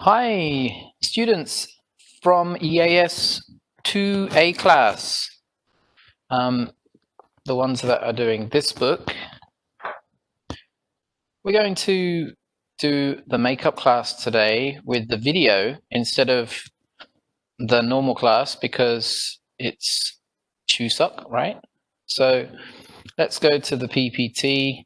Hi, students from eas2a class, the ones that are doing this book. We're going to do the makeup class today with the video instead of the normal class because it's Chuseok, right? So let's go to the PPT.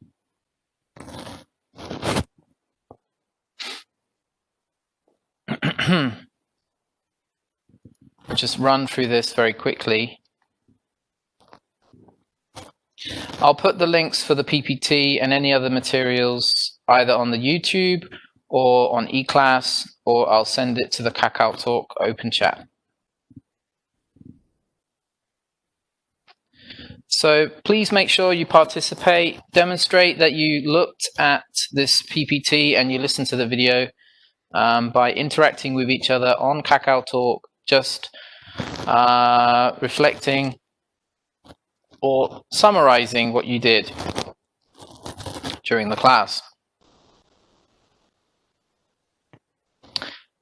Just run through this very quickly. I'll put the links for the PPT and any other materials either on the YouTube or on eClass, or I'll send it to the Kakao Talk open chat. So please make sure you participate, demonstrate that you looked at this PPT and you listened to the video by interacting with each other on Kakao Talk, just reflecting or summarizing what you did during the class.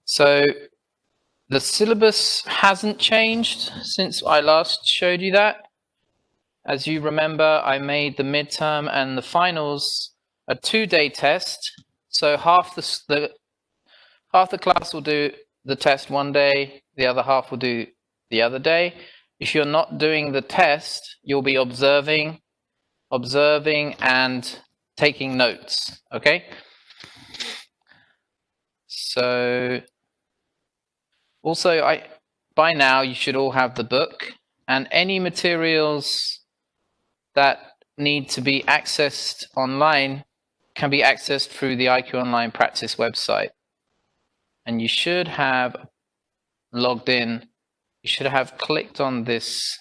So the syllabus hasn't changed since I last showed you that. As you remember, I made the midterm and the finals a 2-day test. So half the class will do the test one day, the other half will do the other day. If you're not doing the test, you'll be observing and taking notes, okay? So also, by now you should all have the book, and any materials that need to be accessed online can be accessed through the IQ Online Practice website. And you should have logged in, you should have clicked on this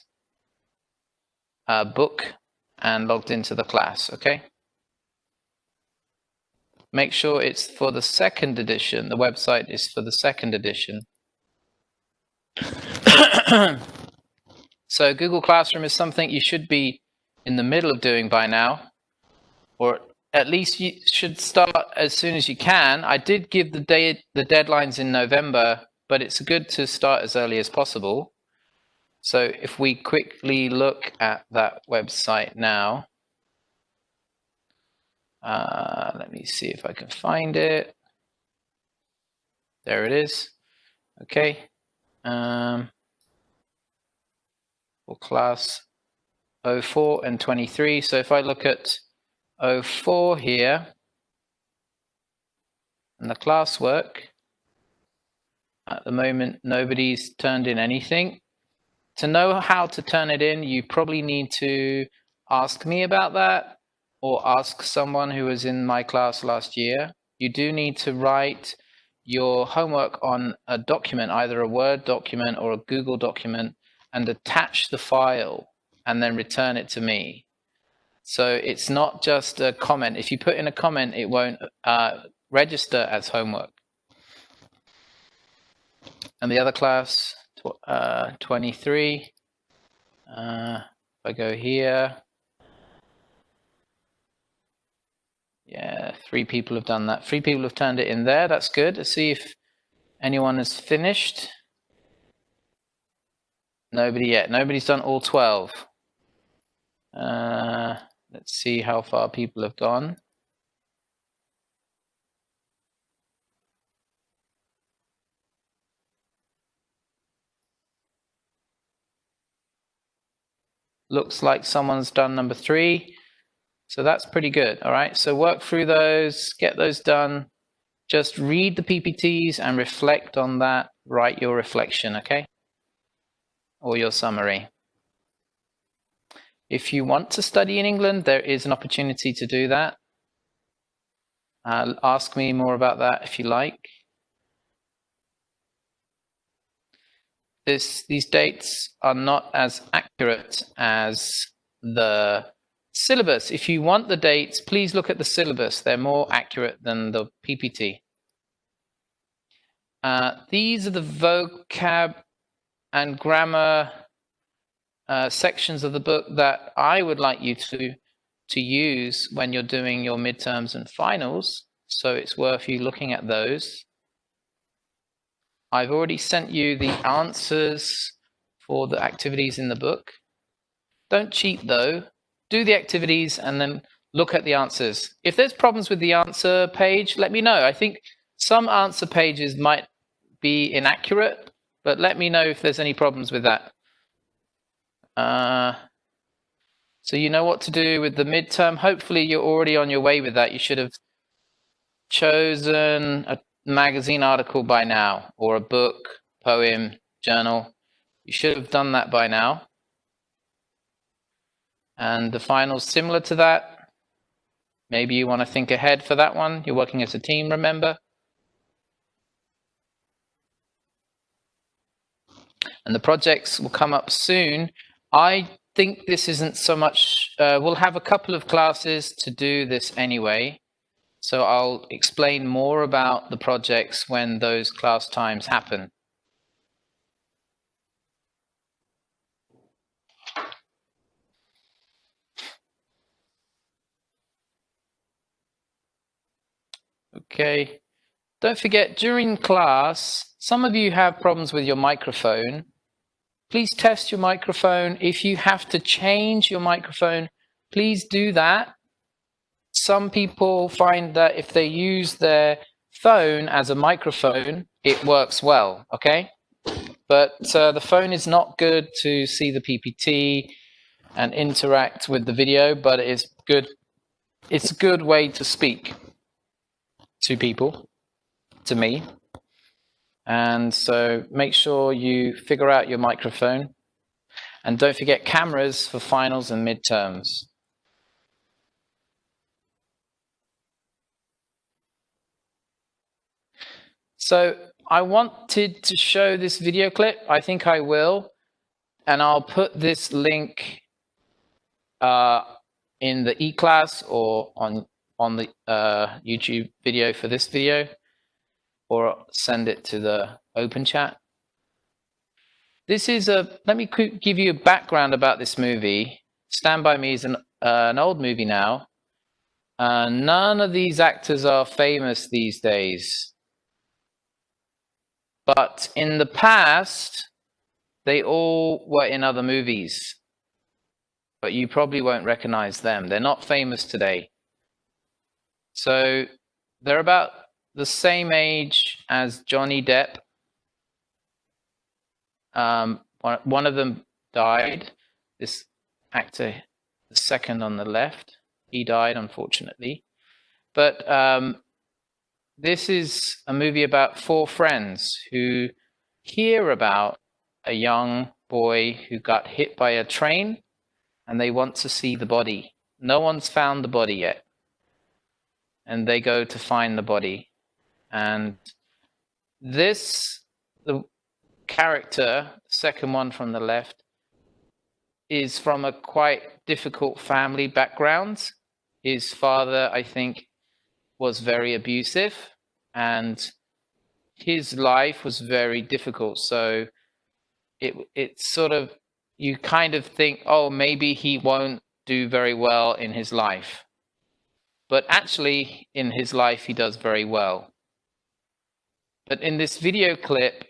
book and logged into the class, okay? Make sure it's for the 2nd edition. The website is for the 2nd edition. So Google Classroom is something you should be in the middle of doing by now, or at least you should start as soon as you can. I did give the deadlines in November, but it's good to start as early as possible. So if we quickly look at that website now, let me see if I can find it. There it is. Okay. For class 04 and 23. So if I look at 04 here and the classwork, at the moment nobody's turned in anything. To know how to turn it in, you probably need to ask me about that or ask someone who was in my class last year. You do need to write your homework on a document, either a Word document or a Google document, and attach the file and then return it to me. So it's not just a comment. If you put in a comment, it won't register as homework. And the other class, 23, if I go here, yeah, 3 people have done that. 3 people have turned it in there. That's good. Let's see if anyone has finished. Nobody yet. Nobody's done all 12. Let's see how far people have gone. Looks like someone's done number 3. So that's pretty good. All right. So work through those, get those done. Just read the PPTs and reflect on that. Write your reflection, okay? Or your summary. If you want to study in England, there is an opportunity to do that. Ask me more about that if you like. These dates are not as accurate as the syllabus. If you want the dates, please look at the syllabus. They're more accurate than the PPT. These are the vocab and grammar sections of the book that I would like you to use when you're doing your midterms and finals. So it's worth you looking at those. I've already sent you the answers for the activities in the book. Don't cheat though. Do the activities and then look at the answers. If there's problems with the answer page, let me know. I think some answer pages might be inaccurate, but let me know if there's any problems with that. So you know what to do with the midterm. Hopefully you're already on your way with that. You should have chosen a magazine article by now, or a book, poem, journal. You should have done that by now. And the final's similar to that. Maybe you want to think ahead for that one. You're working as a team, remember? And the projects will come up soon. I think this isn't so much, we'll have a couple of classes to do this anyway. So I'll explain more about the projects when those class times happen. Okay. Don't forget, during class, some of you have problems with your microphone. Please test your microphone. If you have to change your microphone, please do that. Some people find that if they use their phone as a microphone, it works well, okay? But the phone is not good to see the PPT and interact with the video, but it is good. It's a good way to speak to people, to me. And so make sure you figure out your microphone. And don't forget cameras for finals and midterms. So I wanted to show this video clip. I think I will. And I'll put this link in the e-class or on the YouTube video for this video, or send it to the open chat. This is let me give you a background about this movie. Stand By Me is an old movie now. None of these actors are famous these days. But in the past, they all were in other movies. But you probably won't recognize them. They're not famous today. So they're about the same age as Johnny Depp. One of them died. This actor, the second on the left, he died, unfortunately. But this is a movie about four friends who hear about a young boy who got hit by a train, and they want to see the body. No one's found the body yet. And they go to find the body. And the character, second one from the left, is from a quite difficult family background. His father, I think, was very abusive, and his life was very difficult. So it's sort of, you kind of think, oh, maybe he won't do very well in his life. But actually, in his life, he does very well. But in this video clip,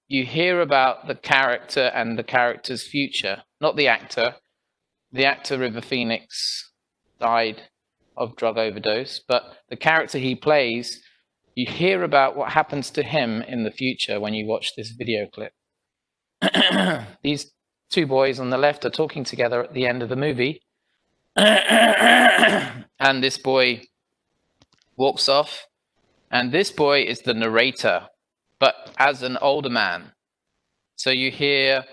you hear about the character and the character's future, not the actor. The actor, River Phoenix, died of drug overdose, but the character he plays, you hear about what happens to him in the future when you watch this video clip. These two boys on the left are talking together at the end of the movie, and this boy walks off, and this boy is the narrator, but as an older man. So you hear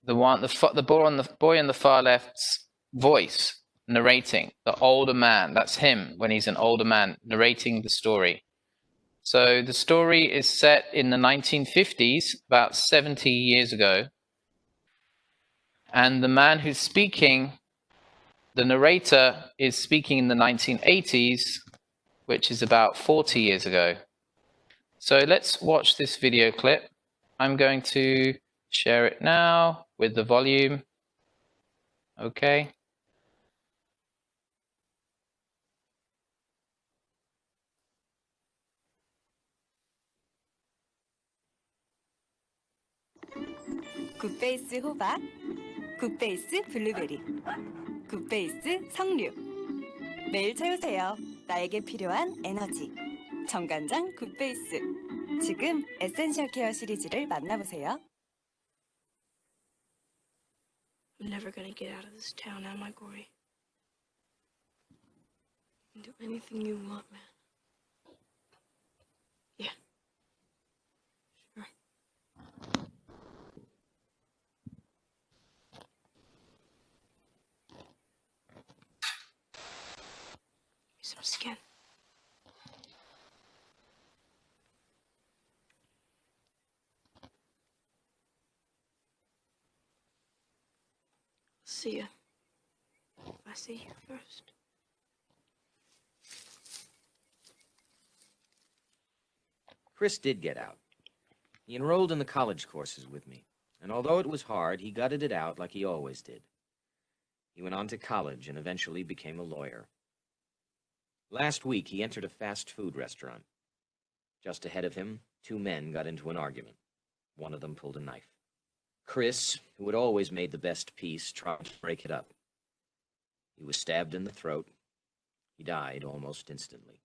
the boy on the far left's voice narrating, the older man. That's him when he's an older man narrating the story. So the story is set in the 1950s, about 70 years ago. And the man who's speaking, the narrator, is speaking in the 1980s, which is about 40 years ago. So let's watch this video clip. I'm going to share it now with the volume. Okay. 굿베이스 호박, 굿베이스 블루베리, 굿베이스 석류. 매일 채우세요. 나에게 필요한 에너지. 정관장 굿베이스. 지금 에센셜 케어 시리즈를 만나보세요. I'm never gonna get out of this town, am I, Gory? You can do anything you want, man. Yeah. Sure. Some skin. See ya. I see you first. Chris did get out. He enrolled in the college courses with me, and although it was hard, he gutted it out like he always did. He went on to college and eventually became a lawyer. Last week, he entered a fast food restaurant. Just ahead of him, two men got into an argument. One of them pulled a knife. Chris, who had always made the best peace, tried to break it up. He was stabbed in the throat. He died almost instantly.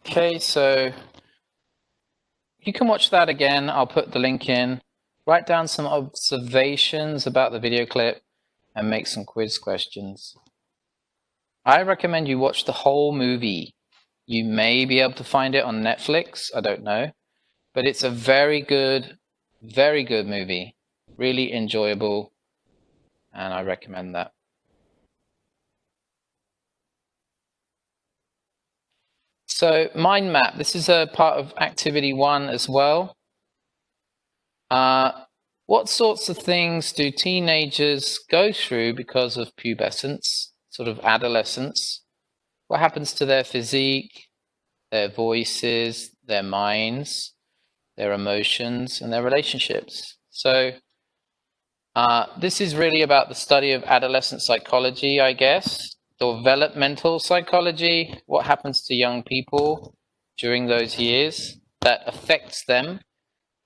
Okay, so you can watch that again. I'll put the link in. Write down some observations about the video clip and make some quiz questions. I recommend you watch the whole movie. You may be able to find it on Netflix, I don't know. But it's a very good movie. Really enjoyable, and I recommend that. So mind map, this is a part of activity 1 as well. What sorts of things do teenagers go through because of pubescence, sort of adolescence? What happens to their physique, their voices, their minds, their emotions, and their relationships? So this is really about the study of adolescent psychology, I guess. Developmental psychology, what happens to young people during those years that affects them.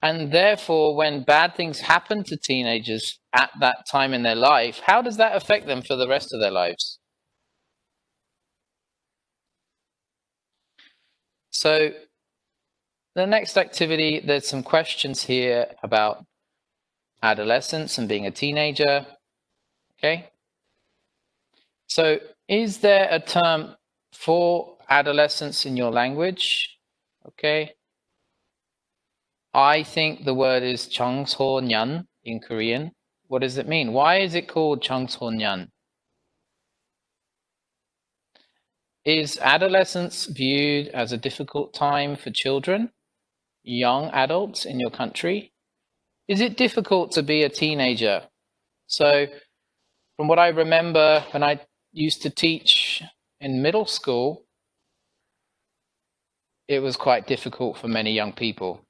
And therefore, when bad things happen to teenagers at that time in their life, how does that affect them for the rest of their lives? So the next activity, there's some questions here about adolescence and being a teenager. Okay. So is there a term for adolescence in your language? Okay. I think the word is 청소년 in Korean. What does it mean? Why is it called 청소년? Is adolescence viewed as a difficult time for children, young adults in your country? Is it difficult to be a teenager? So from what I remember when I used to teach in middle school, it was quite difficult for many young people.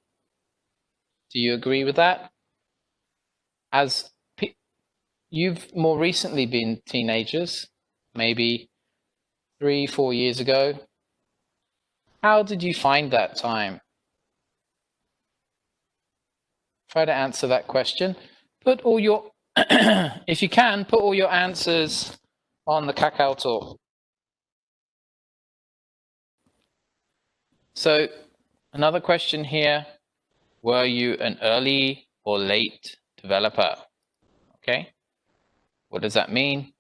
Do you agree with that? As you've more recently been teenagers, maybe 3-4 years ago, how did you find that time? Try to answer that question. Put all your, if you can, put all your answers on the Kakao Talk. So another question here, were you an early or late developer? Okay, what does that mean?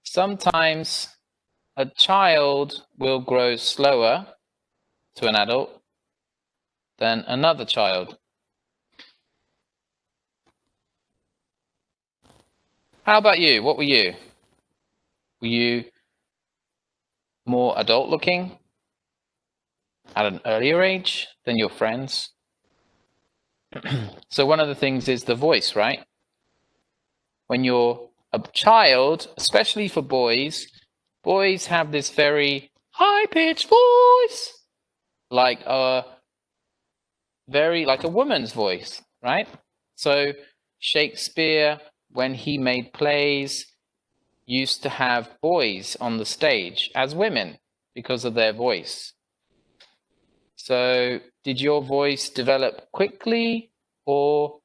Sometimes a child will grow slower to an adult than another child. How about you? What were you? Were you more adult looking at an earlier age than your friends? So one of the things is the voice, right? When you're a child, especially for boys, boys have this very high-pitched voice, like a woman's voice, right? So Shakespeare when he made plays, used to have boys on the stage as women because of their voice. So did your voice develop quickly or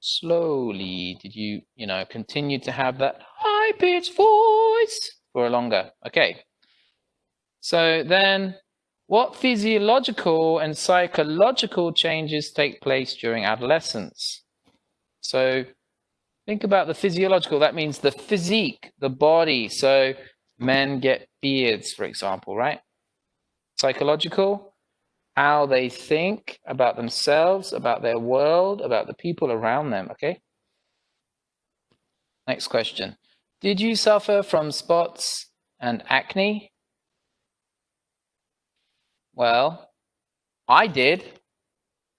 slowly? Did you, continue to have that high-pitched voice for longer? Okay. So then, what physiological and psychological changes take place during adolescence? So think about the physiological. That means the physique, the body. So men get beards, for example, right? Psychological, how they think about themselves, about their world, about the people around them, okay? Next question. Did you suffer from spots and acne? Well, I did.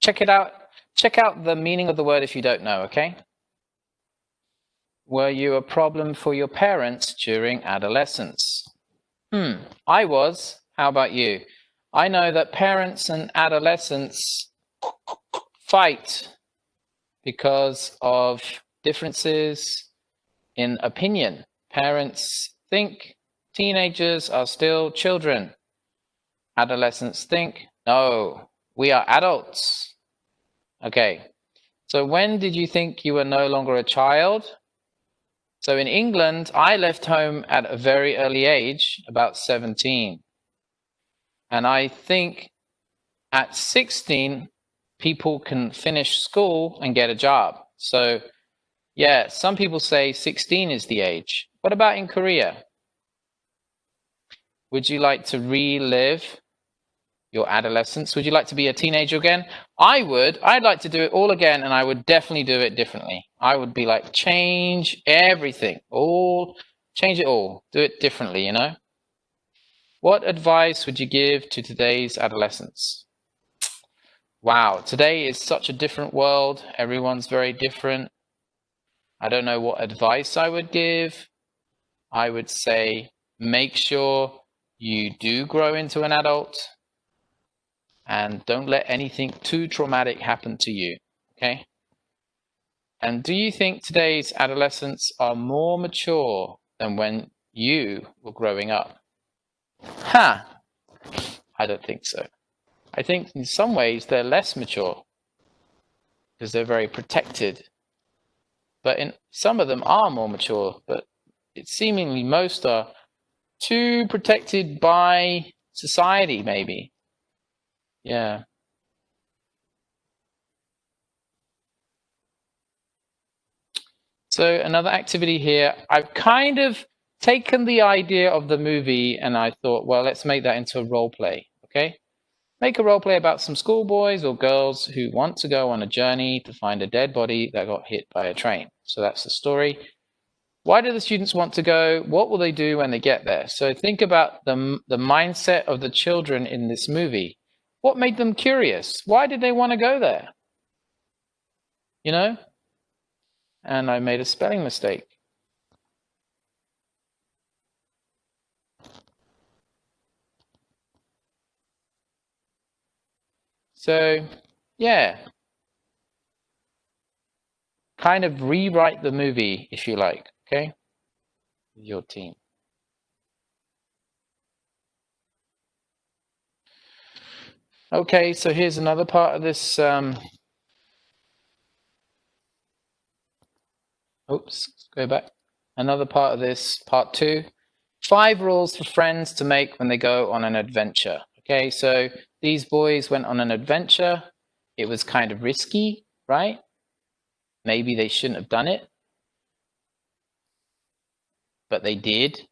Check it out. Check out the meaning of the word if you don't know, okay? Were you a problem for your parents during adolescence? I was. How about you? I know that parents and adolescents fight because of differences in opinion. Parents think teenagers are still children. Adolescents think, no, we are adults. Okay, so when did you think you were no longer a child? So in England, I left home at a very early age, about 17. And I think at 16, people can finish school and get a job. So yeah, some people say 16 is the age. What about in Korea? Would you like to relive your adolescence? Would you like to be a teenager again? I would. I'd like to do it all again, and I would definitely do it differently. I would be like, change everything, change it all, do it differently, What advice would you give to today's adolescents? Wow, today is such a different world. Everyone's very different. I don't know what advice I would give. I would say, make sure you do grow into an adult. And don't let anything too traumatic happen to you, okay? And do you think today's adolescents are more mature than when you were growing up? I don't think so. I think in some ways they're less mature because they're very protected. But in some of them are more mature, but it's seemingly most are too protected by society, maybe. Yeah. So another activity here, I've kind of taken the idea of the movie and I thought, well, let's make that into a role play, okay? Make a role play about some schoolboys or girls who want to go on a journey to find a dead body that got hit by a train. So that's the story. Why do the students want to go? What will they do when they get there? So think about the mindset of the children in this movie. What made them curious? Why did they want to go there? And I made a spelling mistake. So, yeah. Kind of rewrite the movie if you like, okay? With your team. Okay, so here's another part of this. Let's go back. Another part of this, part 2. 5 rules for friends to make when they go on an adventure. Okay, so these boys went on an adventure. It was kind of risky, right? Maybe they shouldn't have done it. But they did,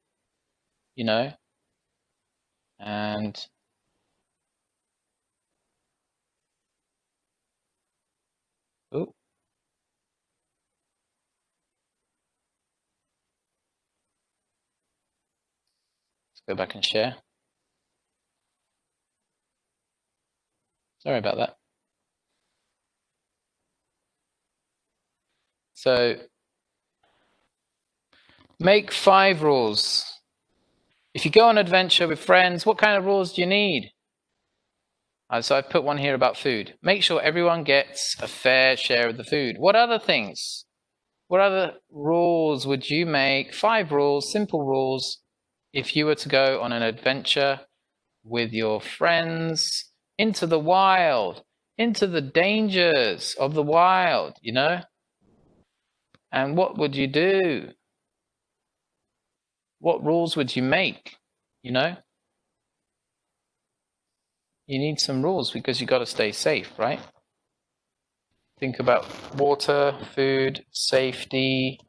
And oh. Let's go back and share. Sorry about that. So make 5 rules. If you go on an adventure with friends, what kind of rules do you need? So I've put one here about food. Make sure everyone gets a fair share of the food. What other things? What other rules would you make? 5 rules, simple rules, if you were to go on an adventure with your friends into the wild, into the dangers of the wild, you know? And what would you do? What rules would you make, you know? You need some rules because you got to stay safe, right? Think about water, food, safety,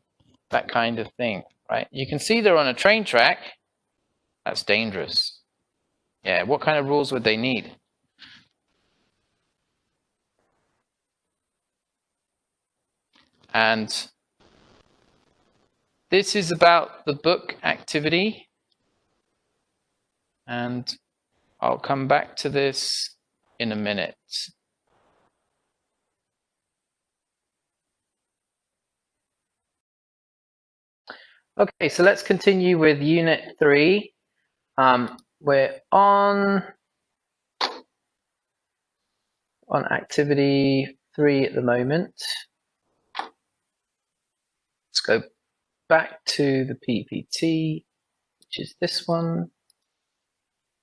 that kind of thing, right? You can see they're on a train track. That's dangerous. Yeah, what kind of rules would they need? And this is about the book activity. And I'll come back to this in a minute. Okay, so let's continue with Unit 3. We're on activity 3 at the moment. Let's go back to the PPT, which is this one.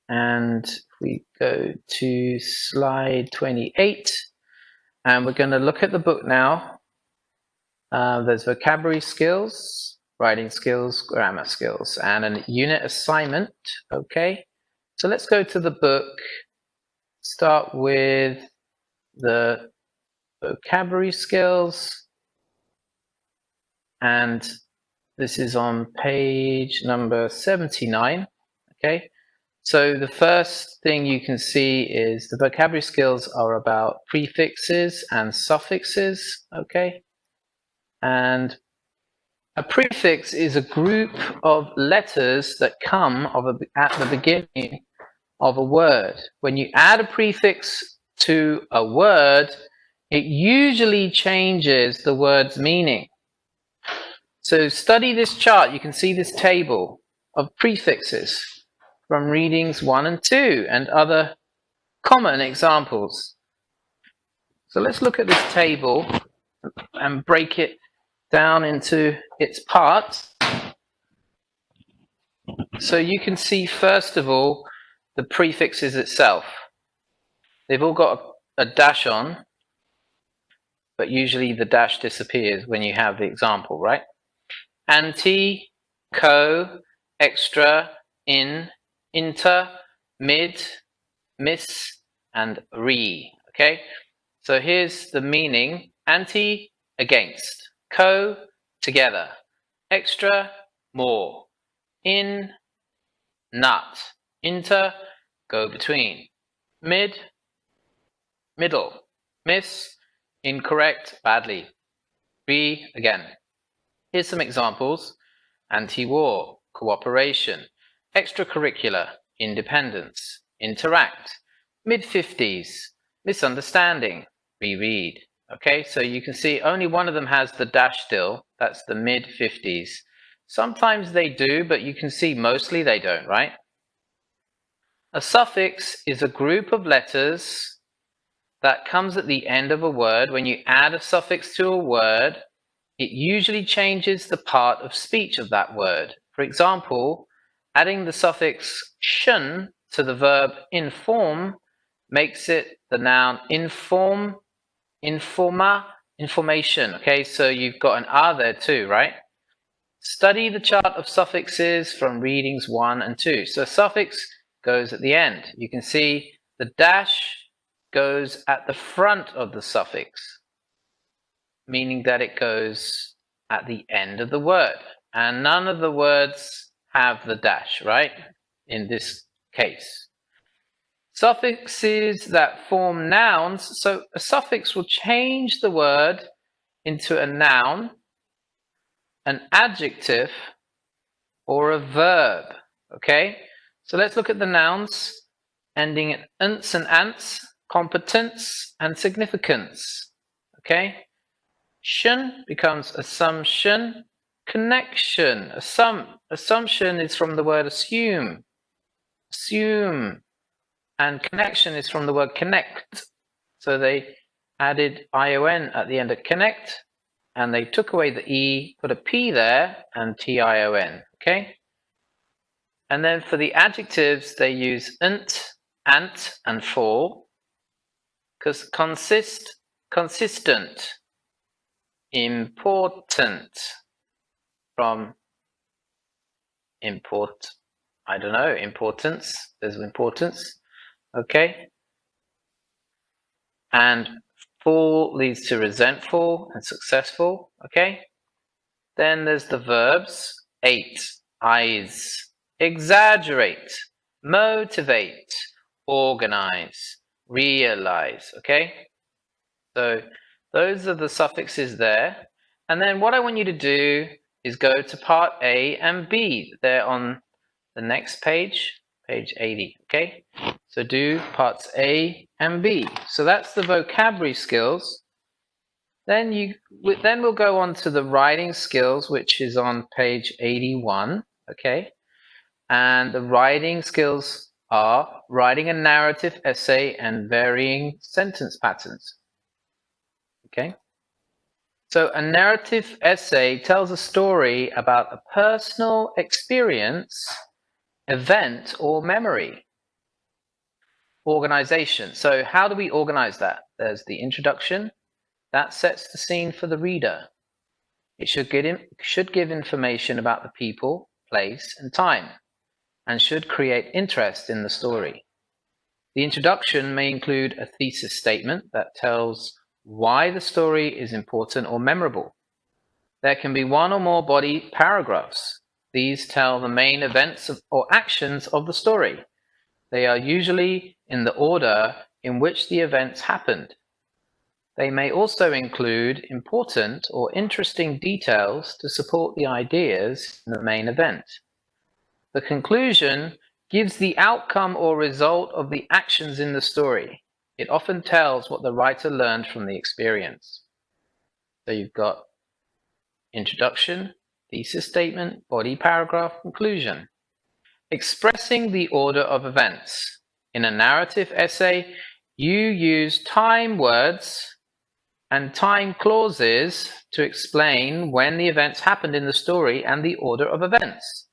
And we go to slide 28. And we're going to look at the book now. There's vocabulary skills, writing skills, grammar skills, and a unit assignment. Okay, so let's go to the book. Start with the vocabulary skills. And this is on page number 79. Okay, so the first thing you can see is the vocabulary skills are about prefixes and suffixes. Okay, and a prefix is a group of letters that come at the beginning of a word. When you add a prefix to a word, it usually changes the word's meaning. So study this chart. You can see this table of prefixes from readings 1 and 2 and other common examples. So let's look at this table and break it down into its parts. So you can see, first of all, the prefixes itself. They've all got a dash on, but usually the dash disappears when you have the example, right? Anti, co, extra, in, inter, mid, miss, and re. Okay, so here's the meaning. Anti, against. Co, together. Extra, more. In, not. Inter, go between. Mid, middle. Miss, incorrect, badly. Re, again. Here's some examples. Anti-war, cooperation. Extracurricular, independence. Interact. Mid-50s, misunderstanding. Reread. Okay, so you can see only one of them has the dash still. That's the mid-50s. Sometimes they do, but you can see mostly they don't, right? A suffix is a group of letters that comes at the end of a word. When you add a suffix to a word, it usually changes the part of speech of that word. For example, adding the suffix shun to the verb inform makes it the noun inform, informa, information. Okay, so you've got an R there too, right? Study the chart of suffixes from readings 1 and 2. So a suffix goes at the end. You can see the dash goes at the front of the suffix, meaning that it goes at the end of the word. And none of the words have the dash, right? In this case. Suffixes that form nouns. So a suffix will change the word into a noun, an adjective, or a verb. Okay? So let's look at the nouns ending in ants and ants, competence and significance. Okay? Shun becomes assumption, connection. Assumption is from the word assume, and connection is from the word connect. So they added ion at the end of connect, and they took away the E, put a P there, and T-I-O-N, okay? And then for the adjectives, they use ant, and for, because consistent, important, from importance, there's importance, okay? And full leads to resentful and successful, okay? Then there's the verbs, ate, eyes, exaggerate, motivate, organize, realize, okay? So those are the suffixes there. And then what I want you to do is go to part A and B. They're on the next page, page 80, okay? So do parts A and B. So that's the vocabulary skills. Then we'll go on to the writing skills, which is on page 81, okay? And the writing skills are writing a narrative essay and varying sentence patterns, okay? So a narrative essay tells a story about a personal experience, event, or memory. Organization. So how do we organize that? There's the introduction. That sets the scene for the reader. It should give information about the people, place, and time, and should create interest in the story. The introduction may include a thesis statement that tells why the story is important or memorable. There can be one or more body paragraphs. These tell the main events or actions of the story. They are usually in the order in which the events happened. They may also include important or interesting details to support the ideas in the main event. The conclusion gives the outcome or result of the actions in the story. It often tells what the writer learned from the experience. So you've got introduction, thesis statement, body paragraph, conclusion. Expressing the order of events. In a narrative essay, you use time words and time clauses to explain when the events happened in the story and the order of events.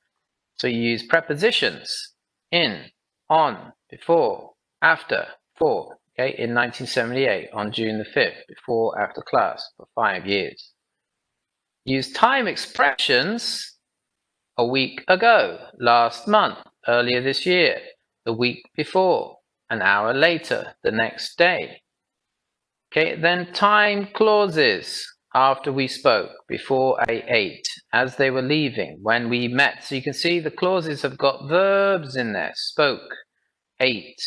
So you use prepositions, in, on, before, after, for, okay, in 1978, on June the 5th, before, after class, for 5 years. Use time expressions, a week ago, last month, earlier this year, the week before, an hour later, the next day. Okay, then time clauses, after we spoke, before I ate, as they were leaving, when we met. So you can see the clauses have got verbs in there, spoke, ate,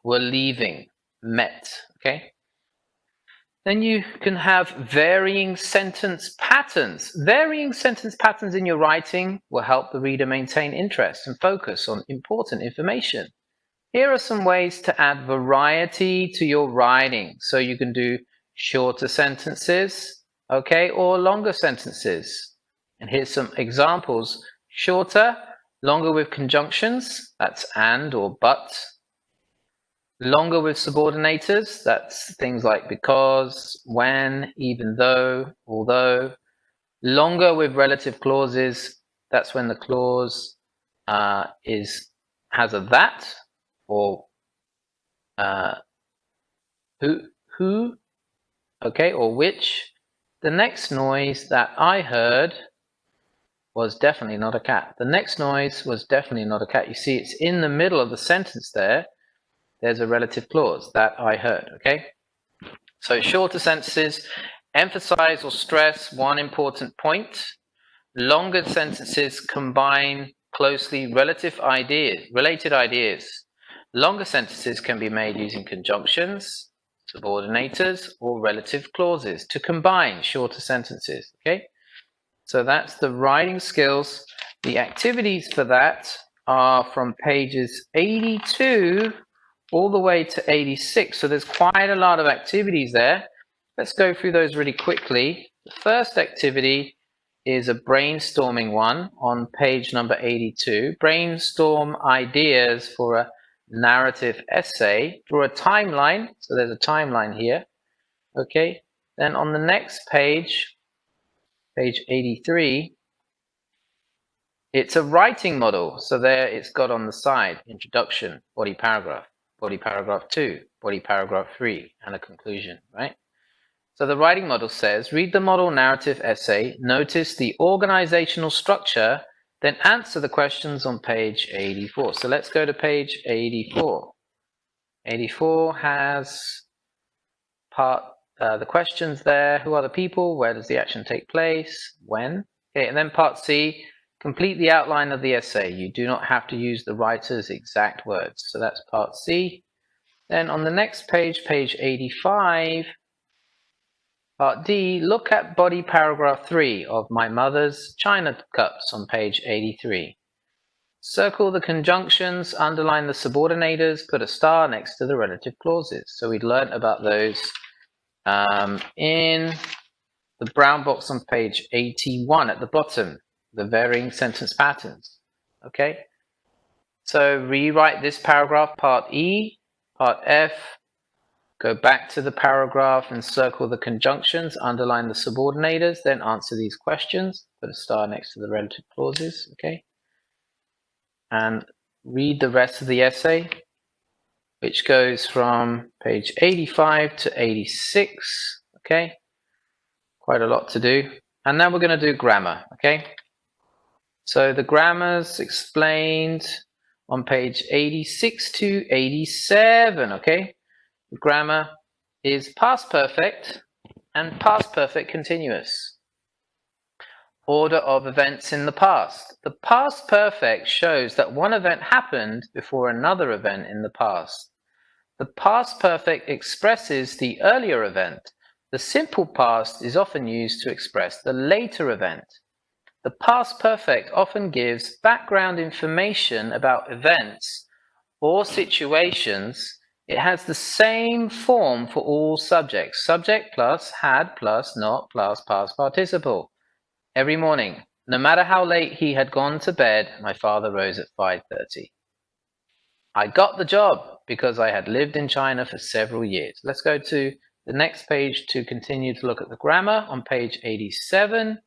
were leaving, met, okay? Then you can have varying sentence patterns. Varying sentence patterns in your writing will help the reader maintain interest and focus on important information. Here are some ways to add variety to your writing. So you can do shorter sentences, okay, or longer sentences. And here's some examples. Shorter, longer with conjunctions, that's and or but. Longer with subordinators, that's things like because, when, even though, although. Longer with relative clauses, that's when the clause has a that, or who, okay, or which. The next noise that I heard was definitely not a cat. The next noise was definitely not a cat. You see, it's in the middle of the sentence there. There's a relative clause, that I heard, okay? So shorter sentences emphasize or stress one important point. Longer sentences combine closely related ideas. Longer sentences can be made using conjunctions, subordinators, or relative clauses to combine shorter sentences, okay? So that's the writing skills. The activities for that are from pages 82 all the way to 86. So there's quite a lot of activities there. Let's go through those really quickly. The first activity is a brainstorming one on page number 82. Brainstorm ideas for a narrative essay. Draw a timeline. So there's a timeline here. Okay. Then on the next page, page 83, it's a writing model. So there it's got on the side, introduction, body paragraph 2, body paragraph 3, and a conclusion, right? So the writing model says, read the model narrative essay, notice the organizational structure, then answer the questions on page 84. So let's go to page 84. 84 has the questions there. Who are the people? Where does the action take place? When? Okay, and then part C, complete the outline of the essay. You do not have to use the writer's exact words. So that's part C. Then on the next page, page 85, part D, look at body paragraph 3 of My Mother's China Cups on page 83. Circle the conjunctions, underline the subordinators, put a star next to the relative clauses. So we'd learned about those in the brown box on page 81 at the bottom, the varying sentence patterns. Okay, so rewrite this paragraph, part E, part F, go back to the paragraph and circle the conjunctions, underline the subordinators, then answer these questions, put a star next to the relative clauses, okay? And read the rest of the essay, which goes from page 85 to 86, okay? Quite a lot to do. And now we're going to do grammar, okay? So the grammar's explained on page 86 to 87, okay? The grammar is past perfect and past perfect continuous. Order of events in the past. The past perfect shows that one event happened before another event in the past. The past perfect expresses the earlier event. The simple past is often used to express the later event. The past perfect often gives background information about events or situations. It has the same form for all subjects. Subject plus had plus not plus past participle. Every morning, no matter how late he had gone to bed, my father rose at 5:30. I got the job because I had lived in China for several years. Let's go to the next page to continue to look at the grammar on page 87.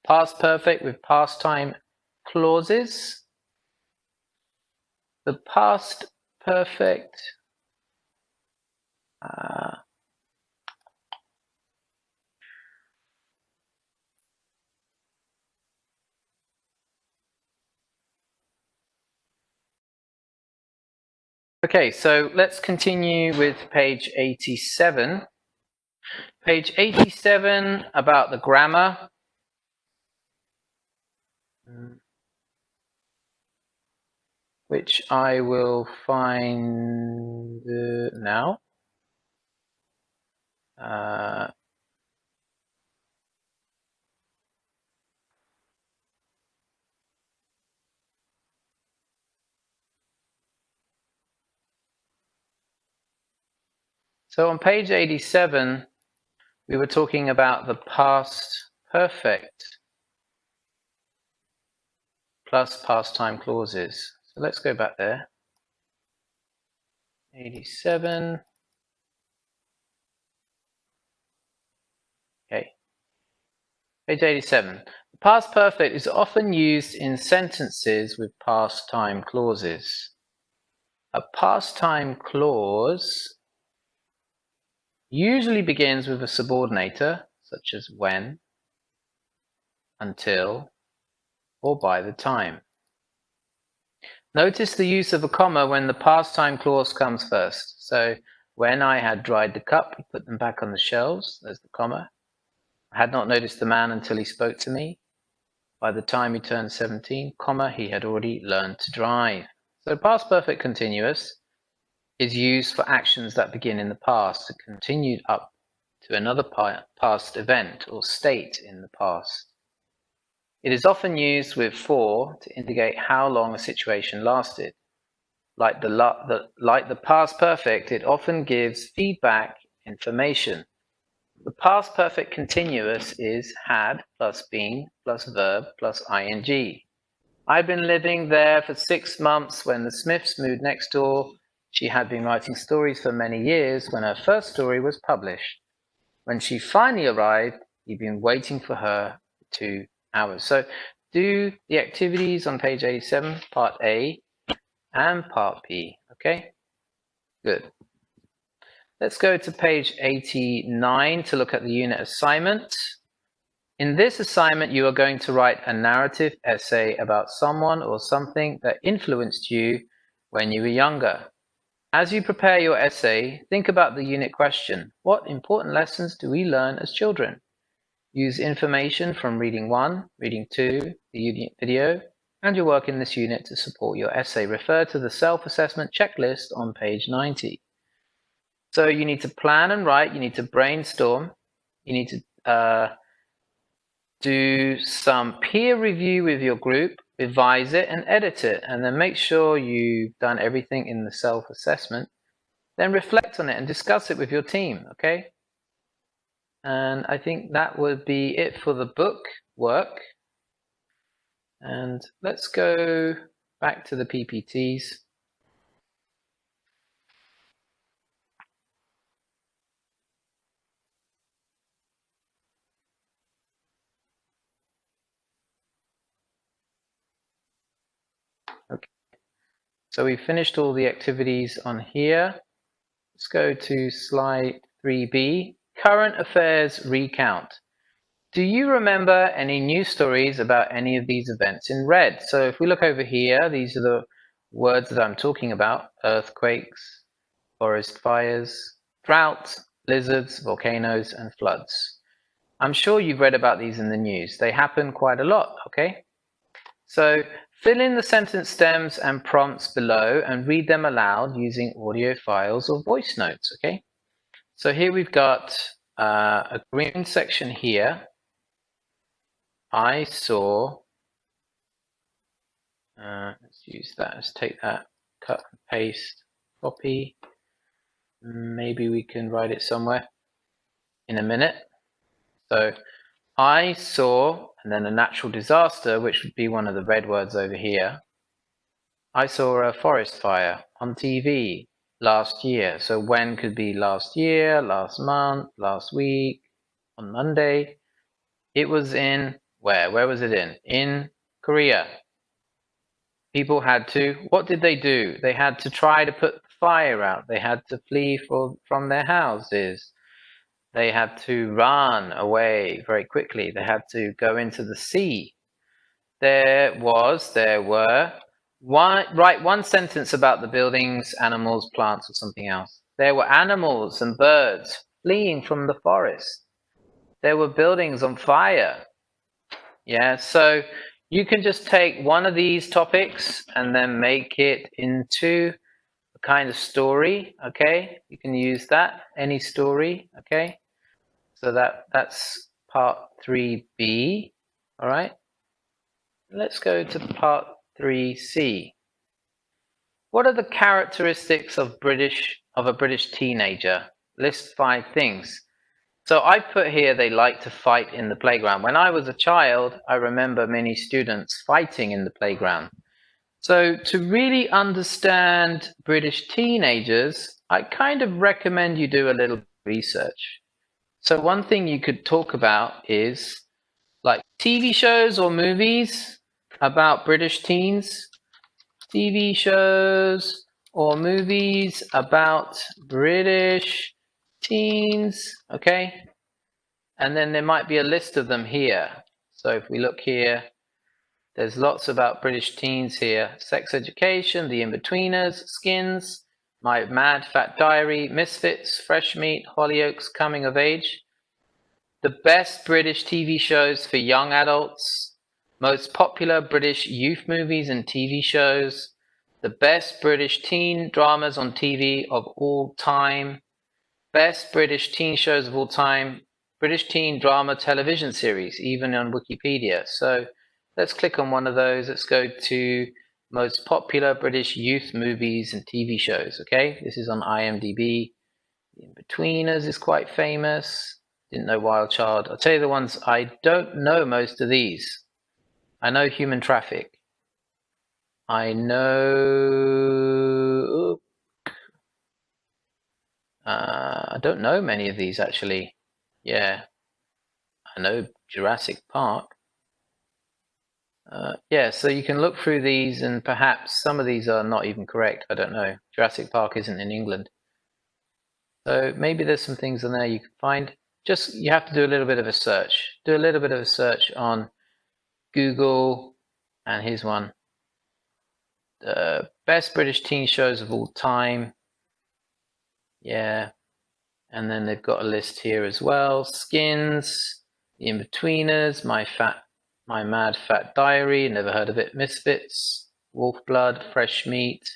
Past perfect with past time clauses. The past perfect okay, so let's continue with page 87. Page 87 about the grammar. Which I will find now. So on page 87, we were talking about the past perfect plus past time clauses. So let's go back there. 87. Okay. Page 87. The past perfect is often used in sentences with past time clauses. A past time clause usually begins with a subordinator, such as when, until, or by the time. Notice the use of a comma when the past time clause comes first. So when I had dried the cup, he put them back on the shelves. There's the comma. I had not noticed the man until he spoke to me. By the time he turned 17, comma, he had already learned to drive. So past perfect continuous is used for actions that begin in the past and continued up to another past event or state in the past. It is often used with for to indicate how long a situation lasted. Like the past perfect, it often gives feedback information. The past perfect continuous is had plus been plus verb plus ing. I'd been living there for 6 months when the Smiths moved next door. She had been writing stories for many years when her first story was published. When she finally arrived, he'd been waiting for her for 2 hours. So do the activities on page 87, part A and part B, okay? Good. Let's go to page 89 to look at the unit assignment. In this assignment, you are going to write a narrative essay about someone or something that influenced you when you were younger. As you prepare your essay, think about the unit question. What important lessons do we learn as children? Use information from reading 1, reading 2, the unit video, and your work in this unit to support your essay. Refer to the self-assessment checklist on page 90. So you need to plan and write, you need to brainstorm, you need to do some peer review with your group, revise it and edit it, and then make sure you've done everything in the self-assessment. Then reflect on it and discuss it with your team, okay? And I think that would be it for the book work. And let's go back to the PPTs. Okay, so we finished all the activities on here. Let's go to slide 3B, current affairs recount. Do you remember any news stories about any of these events in red? So if we look over here, these are the words that I'm talking about: earthquakes, forest fires, drought, blizzards, volcanoes, and floods. I'm sure you've read about these in the news. They happen quite a lot, okay? So fill in the sentence stems and prompts below and read them aloud using audio files or voice notes, okay? So here we've got a green section here. I saw, let's use that, let's take that, cut and paste, copy. Maybe we can write it somewhere in a minute. So I saw, and then a natural disaster, which would be one of the red words over here. I saw a forest fire on TV last year. So when could be last year, last month, last week, on Monday. It was in where? Where was it in? In Korea. People had to, what did they do? They had to try to put the fire out. They had to flee from their houses. They had to run away very quickly. They had to go into the sea. There were, write one sentence about the buildings, animals, plants, or something else. There were animals and birds fleeing from the forest. There were buildings on fire. Yeah, so you can just take one of these topics and then make it into a kind of story, okay? You can use that, any story, okay? So that's part 3B, all right? Let's go to part 3C. What are the characteristics of a British teenager? List 5 things. So I put here they like to fight in the playground. When I was a child, I remember many students fighting in the playground. So to really understand British teenagers, I kind of recommend you do a little research. So one thing you could talk about is like TV shows or movies about British teens, TV shows or movies about British teens, okay? And then there might be a list of them here. So if we look here, there's lots about British teens here. Sex Education, The Inbetweeners, Skins, My Mad Fat Diary, Misfits, Fresh Meat, Hollyoaks, Coming of Age. The best British TV shows for young adults, most popular British youth movies and TV shows, the best British teen dramas on TV of all time, best British teen shows of all time, British teen drama television series, even on Wikipedia. So let's click on one of those. Let's go to most popular British youth movies and TV shows, okay? This is on IMDb. The Inbetweeners is quite famous. Didn't know Wild Child. I'll tell you the ones I don't know most of these. I know Human Traffic. I know... I don't know many of these actually. Yeah. I know Jurassic Park. Yeah, so you can look through these, and perhaps some of these are not even correct. I don't know. Jurassic Park isn't in England. So maybe there's some things in there you can find. Just, you have to do a little bit of a search. Do a little bit of a search on Google, and here's one. Best British teen shows of all time. Yeah. And then they've got a list here as well. Skins, The Inbetweeners, My Mad Fat Diary, never heard of it. Misfits, Wolf Blood, Fresh Meat,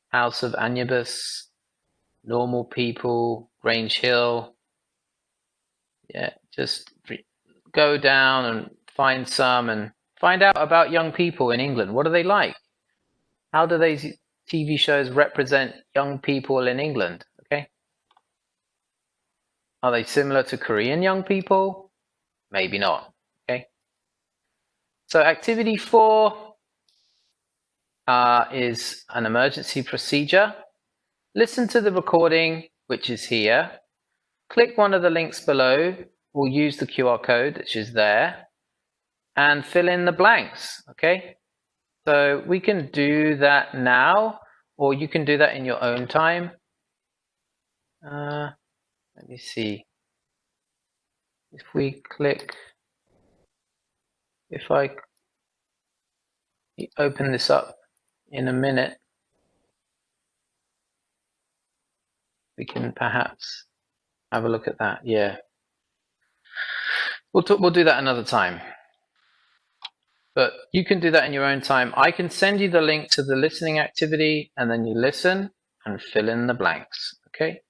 House of Anubis, Normal People, Grange Hill. Yeah, just go down and find some and find out about young people in England. What are they like? How do these TV shows represent young people in England? Okay. Are they similar to Korean young people? Maybe not. Okay. So activity 4 is an emergency procedure. Listen to the recording, which is here. Click one of the links below. We'll use the QR code, which is there, and fill in the blanks. Okay. So we can do that now, or you can do that in your own time. Let me see. If we click, if I open this up in a minute, we can perhaps have a look at that. Yeah. We'll do that another time. But you can do that in your own time. I can send you the link to the listening activity, and then you listen and fill in the blanks. Okay.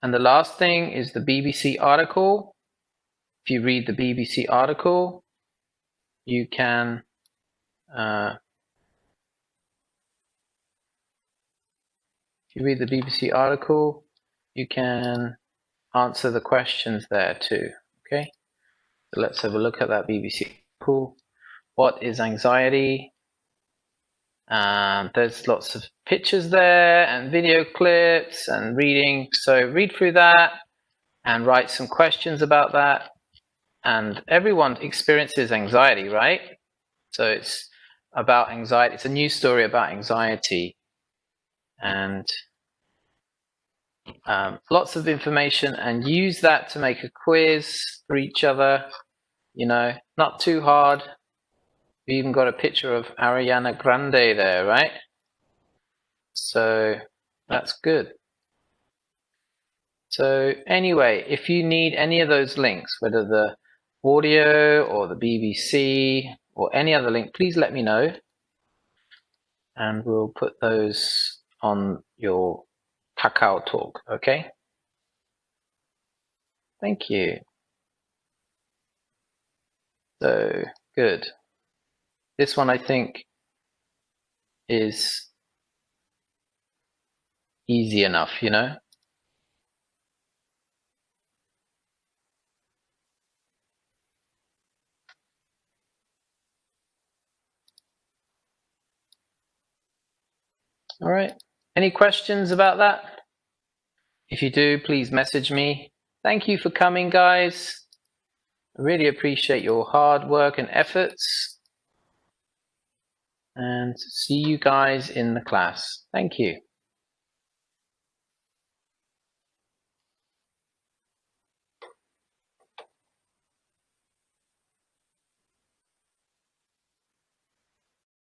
And the last thing is the BBC article. If you read the BBC article, you can if you read the BBC article, you can answer the questions there too. Okay. So let's have a look at that BBC article. What is anxiety? There's lots of pictures there and video clips and reading. So read through that and write some questions about that. And everyone experiences anxiety, right? So it's about anxiety. It's a news story about anxiety, and lots of information, and use that to make a quiz for each other. You know, not too hard. We even got a picture of Ariana Grande there, right? So that's good. So anyway, if you need any of those links, whether the audio or the BBC or any other link, please let me know. And we'll put those on your Kakao Talk, okay? Thank you. So, good. This one I think is easy enough, you know? All right. Any questions about that? If you do, please message me. Thank you for coming, guys. I really appreciate your hard work and efforts. And see you guys in the class. Thank you.